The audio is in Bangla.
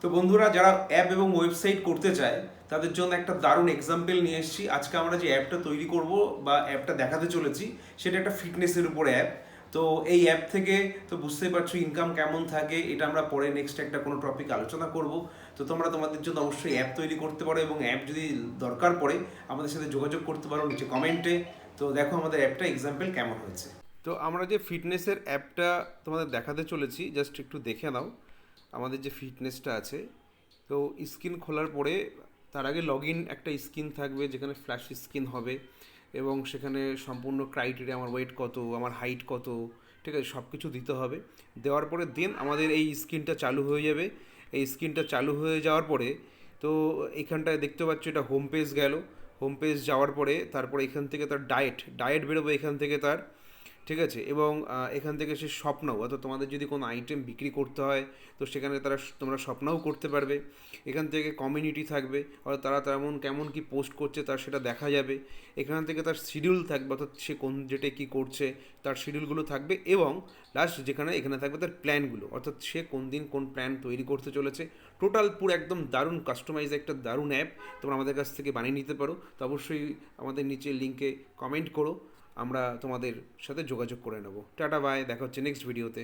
তো বন্ধুরা, যারা অ্যাপ এবং ওয়েবসাইট করতে চায় তাদের জন্য একটা দারুণ এক্সাম্পল নিয়ে এসেছি। আজকে আমরা যে অ্যাপটা তৈরি করব বা অ্যাপটা দেখাতে চলেছি সেটা একটা ফিটনেসের উপর অ্যাপ। তো এই অ্যাপ থেকে তো বুঝতেই পারছো ইনকাম কেমন থাকে, এটা আমরা পরে নেক্সট একটা কোনো টপিক আলোচনা করব। তো তোমরা তোমাদের জন্য অবশ্যই অ্যাপ তৈরি করতে পারো এবং অ্যাপ যদি দরকার পড়ে আমাদের সাথে যোগাযোগ করতে পারো নিচে কমেন্টে। তো দেখো আমাদের অ্যাপটা এক্সাম্পল কেমন হয়েছে। তো আমরা যে ফিটনেসের অ্যাপটা তোমাদের দেখাতে চলেছি, জাস্ট একটু দেখে নাও। আমাদের যে ফিটনেসটা আছে, তো স্ক্রিন খোলার পরে তার আগে লগ ইন একটা স্ক্রিন থাকবে যেখানে ফ্ল্যাশ স্ক্রিন হবে এবং সেখানে সম্পূর্ণ ক্রাইটেরিয়া, আমার ওয়েট কত, আমার হাইট কত, ঠিক আছে, সব কিছু দিতে হবে। দেওয়ার পরে দেন আমাদের এই স্ক্রিনটা চালু হয়ে যাবে। এই স্ক্রিনটা চালু হয়ে যাওয়ার পরে তো এখানটায় দেখতে পাচ্ছ এটা হোম পেজ গেল। হোম পেজ যাওয়ার পরে তারপরে এখান থেকে তার ডায়েট বেরোবে এখান থেকে তার, ঠিক আছে। এবং এখান থেকে সে স্বপ্নও, অর্থাৎ তোমাদের যদি কোনো আইটেম বিক্রি করতে হয় তো সেখানে তোমরা স্বপ্নও করতে পারবে। এখান থেকে কমিউনিটি থাকবে, অর্থাৎ তারা তেমন কেমন কি পোস্ট করছে তার সেটা দেখা যাবে। এখান থেকে তার শিডিউল থাকবে, অর্থাৎ সে কোন যেটা কী করছে তার শিডিউলগুলো থাকবে। এবং লাস্ট এখানে থাকবে তার প্ল্যানগুলো, অর্থাৎ সে কোন দিন কোন প্ল্যান তৈরি করতে চলেছে। টোটাল পুরো একদম দারুণ কাস্টমাইজ একটা দারুণ অ্যাপ, তোমরা আমাদের কাছ থেকে বানিয়ে নিতে পারো। তো অবশ্যই আমাদের নিচে লিঙ্কে কমেন্ট করো, আমরা তোমাদের সাথে যোগাযোগ করে নেব। টাটা বাই, দেখা হচ্ছে নেক্সট ভিডিওতে।